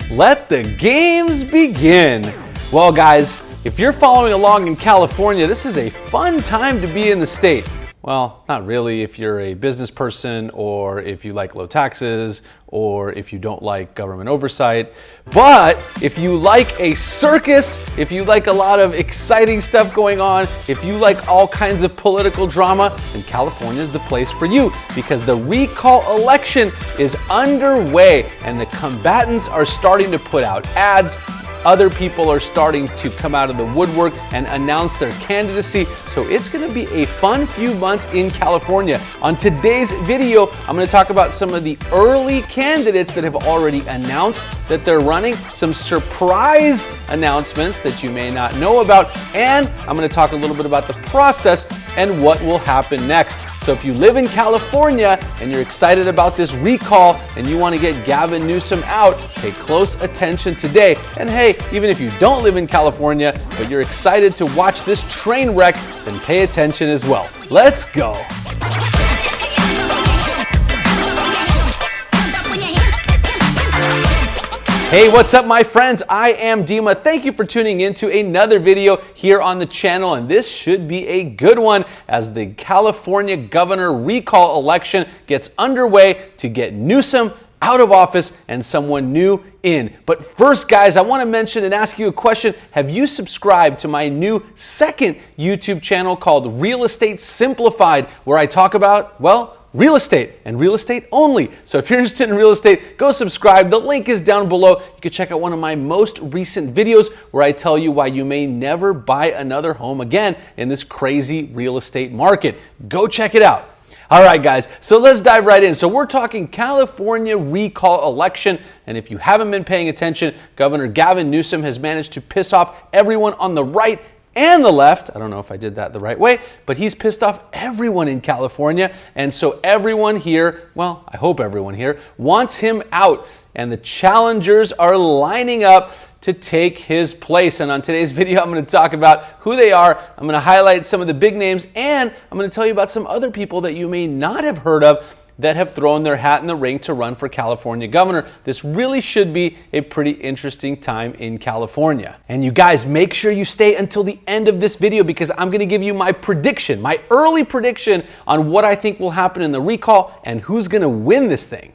Let the games begin. Well, guys, if you're following along in California, this is a fun time to be in the state. Well, not really if you're a business person or if you like low taxes or if you don't like government oversight. But if you like a circus, if you like a lot of exciting stuff going on, if you like all kinds of political drama, then California is the place for you because the recall election is underway and the combatants are starting to put out ads. Other people are starting to come out of the woodwork and announce their candidacy. So it's going to be a fun few months in California. On today's video, I'm going to talk about some of the early candidates that have already announced that they're running, some surprise announcements that you may not know about, and I'm going to talk a little bit about the process and what will happen next. So if you live in California and you're excited about this recall and you want to get Gavin Newsom out, pay close attention today. And hey, even if you don't live in California, but you're excited to watch this train wreck, then pay attention as well. Let's go. Hey, what's up, my friends? I am Dima. Thank you for tuning in to another video here on the channel, and this should be a good one as the California governor recall election gets underway to get Newsom out of office and someone new in. But first, guys, I want to mention and ask you a question. Have you subscribed to my new second YouTube channel called Real Estate Simplified, where I talk about, well, real estate and real estate only? So if you're interested in real estate, go subscribe. The link is down below. You can check out one of my most recent videos where I tell you why you may never buy another home again in this crazy real estate market. Go check it out. All right, guys, so let's dive right in. So we're talking California recall election, and if you haven't been paying attention, Governor Gavin Newsom has managed to piss off everyone on the right and the left. I don't know if I did that the right way, but he's pissed off everyone in California. And so everyone here, well, I hope everyone here, wants him out. And the challengers are lining up to take his place. And on today's video, I'm going to talk about who they are. I'm going to highlight some of the big names, and I'm going to tell you about some other people that you may not have heard of that have thrown their hat in the ring to run for California governor. This really should be a pretty interesting time in California. And you guys, make sure you stay until the end of this video because I'm gonna give you my prediction, my early prediction on what I think will happen in the recall and who's gonna win this thing.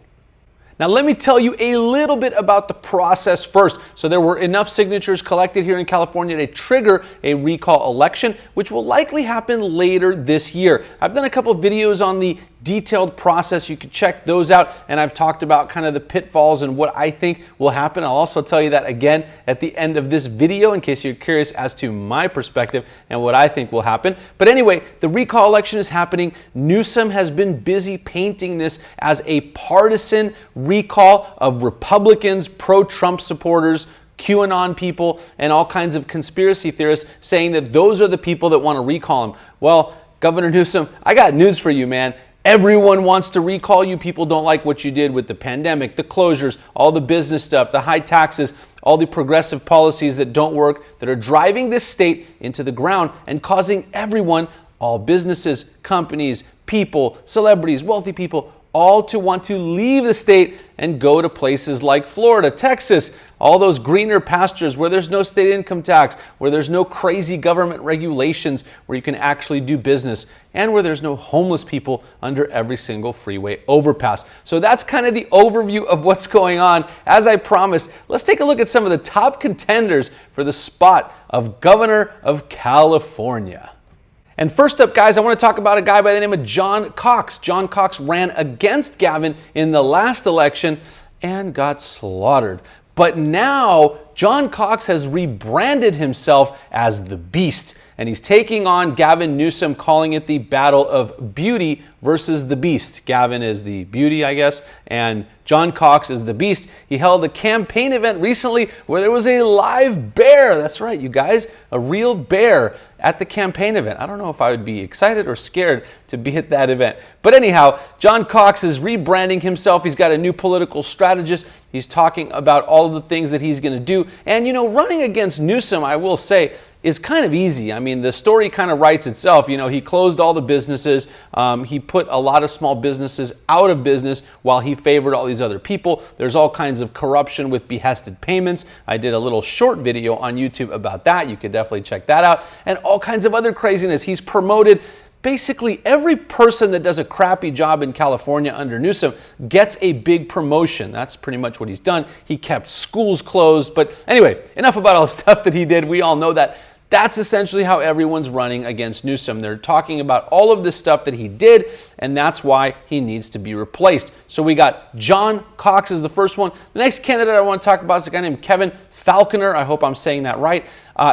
Now, let me tell you a little bit about the process first. So there were enough signatures collected here in California to trigger a recall election, which will likely happen later this year. I've done a couple of videos on the detailed process. You can check those out, and I've talked about kind of the pitfalls and what I think will happen. I'll also tell you that again at the end of this video in case you're curious as to my perspective and what I think will happen. But anyway, the recall election is happening. Newsom has been busy painting this as a partisan recall of Republicans, pro-Trump supporters, QAnon people, and all kinds of conspiracy theorists saying that those are the people that want to recall him. Well, Governor Newsom, I got news for you, man. Everyone wants to recall you. People don't like what you did with the pandemic, the closures, all the business stuff, the high taxes, all the progressive policies that don't work, that are driving this state into the ground and causing everyone, all businesses, companies, people, celebrities, wealthy people, all to want to leave the state and go to places like Florida, Texas, all those greener pastures where there's no state income tax, where there's no crazy government regulations, where you can actually do business, and where there's no homeless people under every single freeway overpass. So that's kind of the overview of what's going on. As I promised, let's take a look at some of the top contenders for the spot of Governor of California. And first up, guys, I want to talk about a guy by the name of John Cox. John Cox ran against Gavin in the last election and got slaughtered. But now John Cox has rebranded himself as the Beast, and he's taking on Gavin Newsom, calling it the battle of beauty versus the beast. Gavin is the beauty, I guess, and John Cox is the beast. He held a campaign event recently where there was a live bear. That's right, you guys, a real bear at the campaign event. I don't know if I would be excited or scared to be at that event. But anyhow, John Cox is rebranding himself. He's got a new political strategist. He's talking about all of the things that he's going to do to. And, running against Newsom, I will say, is kind of easy. I mean, the story kind of writes itself. He closed all the businesses. He put a lot of small businesses out of business while he favored all these other people. There's all kinds of corruption with behested payments. I did a little short video on YouTube about that. You could definitely check that out. And all kinds of other craziness. He's promoted basically every person that does a crappy job in California under Newsom gets a big promotion. That's pretty much what he's done. He kept schools closed. But anyway, enough about all the stuff that he did. We all know that. That's essentially how everyone's running against Newsom. They're talking about all of this stuff that he did, and that's why he needs to be replaced. So we got John Cox is the first one. The next candidate I want to talk about is a guy named Kevin Falconer. I hope I'm saying that right.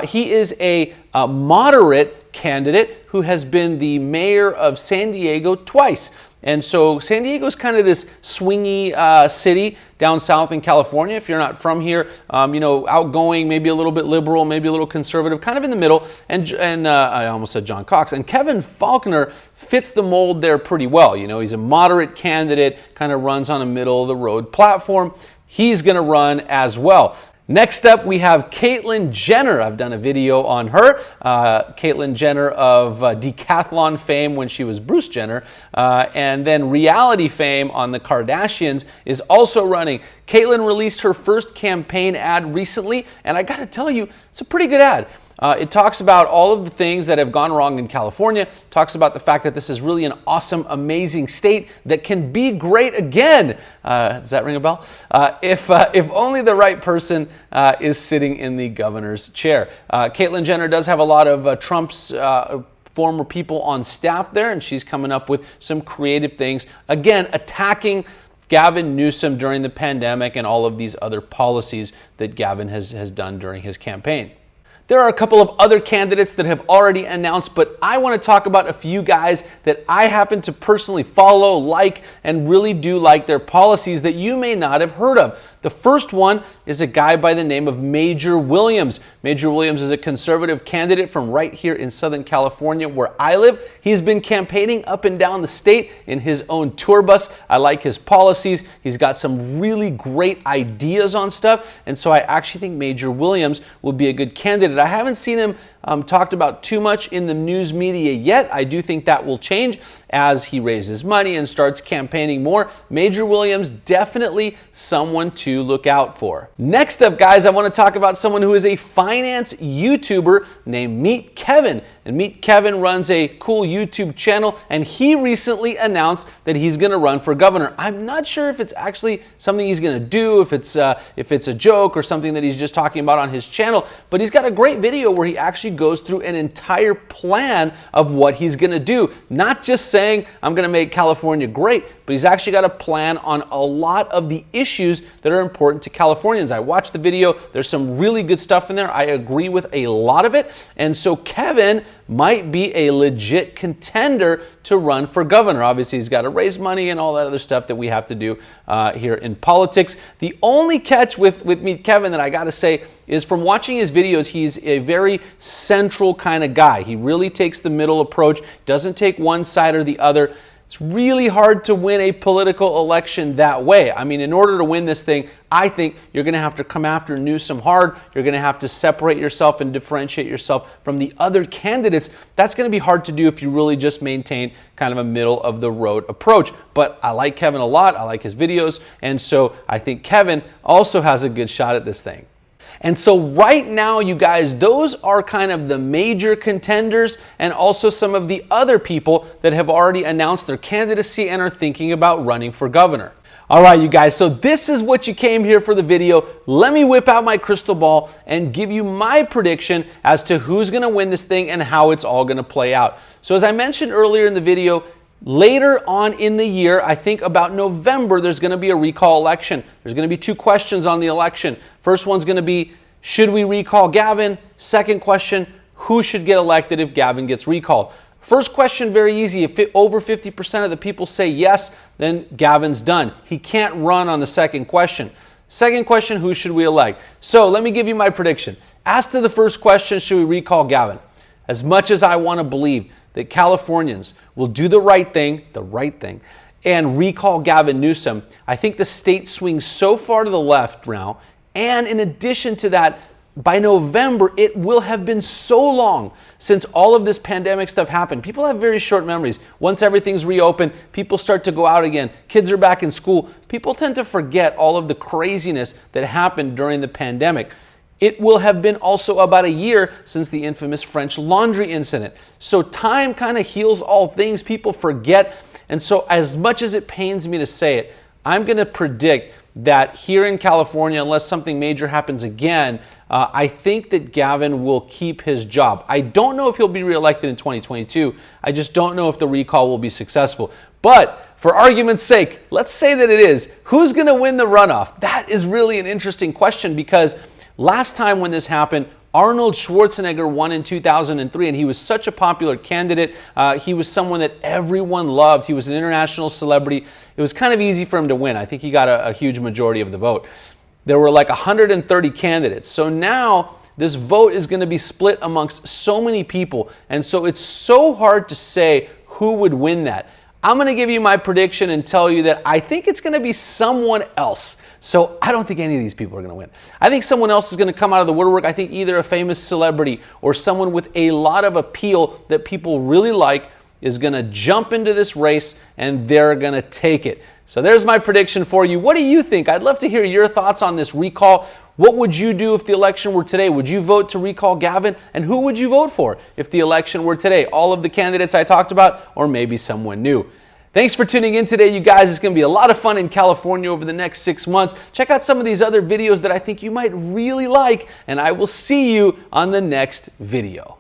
He is a moderate candidate who has been the mayor of San Diego twice. And so San Diego is kind of this swingy city down south in California. If you're not from here, outgoing, maybe a little bit liberal, maybe a little conservative, kind of in the middle. And I almost said John Cox. And Kevin Falconer fits the mold there pretty well. He's a moderate candidate, kind of runs on a middle of the road platform. He's going to run as well. Next up, we have Caitlyn Jenner. I've done a video on her. Caitlyn Jenner of decathlon fame when she was Bruce Jenner, and then reality fame on the Kardashians is also running. Caitlyn released her first campaign ad recently, and I got to tell you, it's a pretty good ad. It talks about all of the things that have gone wrong in California, talks about the fact that this is really an awesome, amazing state that can be great again. Does that ring a bell? If only the right person is sitting in the governor's chair. Caitlyn Jenner does have a lot of Trump's former people on staff there, and she's coming up with some creative things. Again, attacking Gavin Newsom during the pandemic and all of these other policies that Gavin has done during his campaign. There are a couple of other candidates that have already announced, but I want to talk about a few guys that I happen to personally follow, like, and really do like their policies that you may not have heard of. The first one is a guy by the name of Major Williams. Major Williams is a conservative candidate from right here in Southern California where I live. He's been campaigning up and down the state in his own tour bus. I like his policies. He's got some really great ideas on stuff, and so I actually think Major Williams will be a good candidate. I haven't seen him talked about too much in the news media yet. I do think that will change as he raises money and starts campaigning more. Major Williams, definitely someone to look out for. Next up, guys, I want to talk about someone who is a finance YouTuber named Meet Kevin. And Meet Kevin runs a cool YouTube channel, and he recently announced that he's going to run for governor. I'm not sure if it's actually something he's going to do, if it's a joke or something that he's just talking about on his channel, but he's got a great video where he actually goes through an entire plan of what he's going to do. Not just saying, I'm going to make California great, but he's actually got a plan on a lot of the issues that are important to Californians. I watched the video. There's some really good stuff in there. I agree with a lot of it. And so Kevin might be a legit contender to run for governor. Obviously, he's got to raise money and all that other stuff that we have to do here in politics. The only catch with Meet Kevin that I got to say is from watching his videos, he's a very central kind of guy. He really takes the middle approach, doesn't take one side or the other. It's really hard to win a political election that way. I mean, in order to win this thing, I think you're going to have to come after Newsom hard. You're going to have to separate yourself and differentiate yourself from the other candidates. That's going to be hard to do if you really just maintain kind of a middle of the road approach. But I like Kevin a lot. I like his videos. And so I think Kevin also has a good shot at this thing. And so right now, you guys, those are kind of the major contenders and also some of the other people that have already announced their candidacy and are thinking about running for governor. All right, you guys, so this is what you came here for the video. Let me whip out my crystal ball and give you my prediction as to who's going to win this thing and how it's all going to play out. So as I mentioned earlier in the video, later on in the year, I think about November, there's going to be a recall election. There's going to be two questions on the election. First one's going to be, should we recall Gavin? Second question, who should get elected if Gavin gets recalled? First question, very easy. If over 50% of the people say yes, then Gavin's done. He can't run on the second question. Second question, who should we elect? So let me give you my prediction. As to the first question, should we recall Gavin? As much as I want to believe that Californians will do the right thing, and recall Gavin Newsom, I think the state swings so far to the left now, And in addition to that, by November, it will have been so long since all of this pandemic stuff happened. People have very short memories. Once everything's reopened, people start to go out again. Kids are back in school. People tend to forget all of the craziness that happened during the pandemic. It will have been also about a year since the infamous French Laundry incident. So time kind of heals all things. People forget. And so as much as it pains me to say it, I'm going to predict that here in California, unless something major happens again, I think that Gavin will keep his job. I don't know if he'll be reelected in 2022. I just don't know if the recall will be successful. But for argument's sake, let's say that it is. Who's going to win the runoff? That is really an interesting question, because last time when this happened, Arnold Schwarzenegger won in 2003, and he was such a popular candidate. He was someone that everyone loved. He was an international celebrity. It was kind of easy for him to win. I think he got a huge majority of the vote. There were like 130 candidates. So now this vote is going to be split amongst so many people, and so it's so hard to say who would win that. I'm going to give you my prediction and tell you that I think it's going to be someone else. So I don't think any of these people are going to win. I think someone else is going to come out of the woodwork. I think either a famous celebrity or someone with a lot of appeal that people really like is going to jump into this race, and they're going to take it. So there's my prediction for you. What do you think? I'd love to hear your thoughts on this recall. What would you do if the election were today? Would you vote to recall Gavin? And who would you vote for if the election were today? All of the candidates I talked about, or maybe someone new? Thanks for tuning in today, you guys. It's going to be a lot of fun in California over the next 6 months. Check out some of these other videos that I think you might really like, and I will see you on the next video.